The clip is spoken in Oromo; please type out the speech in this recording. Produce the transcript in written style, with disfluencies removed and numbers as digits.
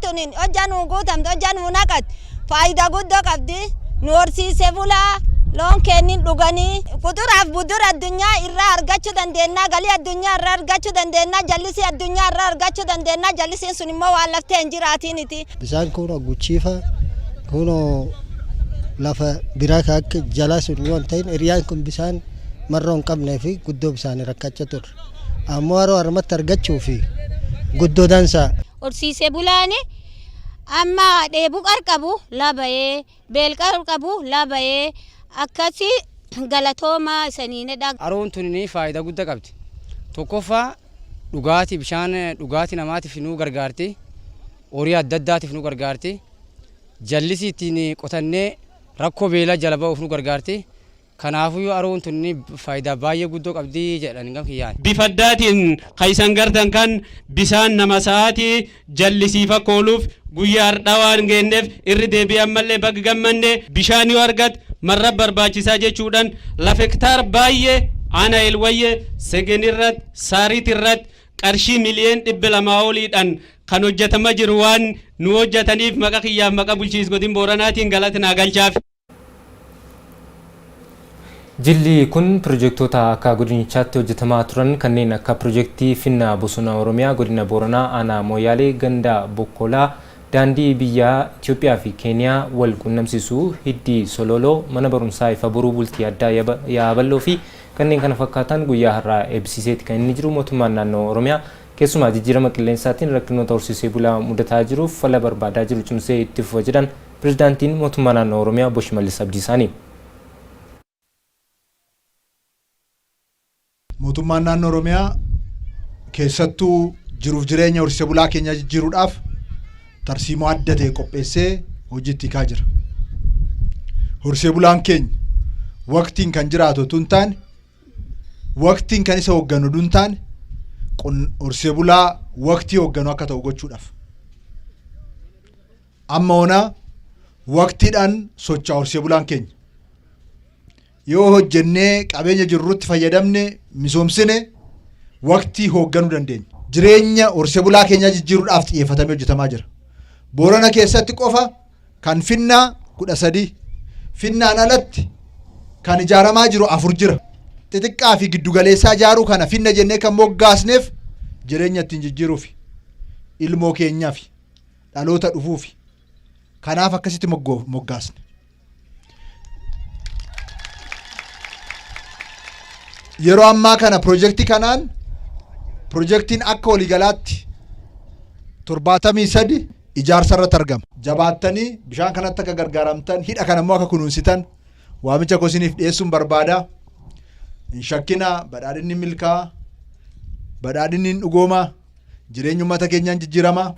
tunin hojjanu guutamte hojjanu naqat faayidaa guddoo qabdi nu horsiisee bulaa loon kennin dhuganii kuduraaf budura addunyaa irraa argachuu dandeenya galii addunyaa irraa argachuu dandeenya jallisii addunyaa irraa argachuu dandeenya jallisiin sun immoo waan laftee hin jiraatiniti. Bisaan kun guchiifa kun lafa biraa akka jalaa sun yoo ta'in hiriyaan kun bisaan marroo hin qabnee fi guddoo bisaan rakkachaa ture. Ammoo haroo harmatti argachuu fi guddoo dansaa. Horsiisee bulaani amma dheebuu qarqabu labayee beelqar qabu labayee akkasi galatooma saniinedha. Haroon tunni faayidaa guddaa qabdi. Tokkoffaa dhugaatii bishaan dhugaatii namaatiif nu gargaarti. Horii adda addaatiif nu gargaarti. Jallisii ittiin qotannee rakkoo beelaa jala ba'uuf nu gargaarti. Kanaafuu haroon tunni faayidaa baay'ee guddoo qabdi jedhanii gam kiyyaan. Bifa addaatiin kaisan gartan kan bisaan nama sa'aatii jallisiif akka ooluuf guyyaa har'aa waan geenneef irri deebi'ee ammallee bakka gammanne bishaan yoo argat marra barbaachisaa jechuudhaan lafa hektaar baay'ee ana elwayyee segenirrat saarit qarshii miliyoon 200 oliidhaan kan hojjetamaa jiru waan nu hojjetaniif maqaa kiyyaaf maqaa bulchiinsa godina Booranaatiin galatinaa galchaaf. Jilli kun pirojektoota akka godinichaatti hojjetamaa turan kanneen akka pirojektii Finnaa Bosona Oromiyaa godina Booranaa aanaa Mooyaalee ganda Bokkolaa daandii biyya Itoophiyaa fi Keeniyaa wal quunnamsiisuu hiddii Sololoo mana barumsaa ifa boruu bultii addaa yaaballoo fi kanneen kana fakkaatan guyyaa har'aa eebsiseeti kan inni jiru. Mootummaan naannoo Oromiyaa keessumaa jijjiirama qilleensaatiin rakkinoota horsiisee bulaa mudataa jiruuf fala barbaadaa jiru cimsee itti fufa jedhan pirezidaantiin mootummaa naannoo Oromiyaa Obbo Shimallis Abdiisaanii. Mootummaan naannoo Oromiyaa keessattuu jiruuf jireenya horsiisee bulaa keenya jijjiiruudhaaf tarsiimoo adda ta'e qopheessee hojiitti kaa jira. Horsiisee bulaan keenya waqtiin kan jiraatu tun taane waqtiin kan isa hoogganu dun taane horsiisee bulaa waqtii hoogganu akka ta'u gochuudhaaf. Amma ona waqtiidhaan socho'a horsiisee bulaan keenya. Yoo hojjennee qabeenya jirrutti fayyadamne misoomsine waqtii hoogganuu dandeenya. Jireenya horsiisee bulaa keenyaa jijjiiruudhaaf xiyyeeffatamee hojjetamaa jira. Boorana keessatti qofa kan Finnaa 13 Finnaan alatti kan ijaaramaa jiru 4 jira. Xixiqqaa fi giddugaleessaa ijaaruu kana Finna jennee kan moggaasneef jireenya ittiin jijjiiruuf ilmoo keenyaaf dhaloota dhufuuf kanaaf akkasitti moggaasne. Yeroo ammaa kana projektiin akka waliigalaatti 73 ijaarsa irratti argama. Jabaattanii bishaan kanatti akka gargaaramtan hidha kana immoo akka kunuunsitan waamicha kosiniif dhiyeessuun barbaada. Hin shakkina badhaadhinni milkaa badhaadhinni dhugooma jireenya uummata keenyaan jijjiirama.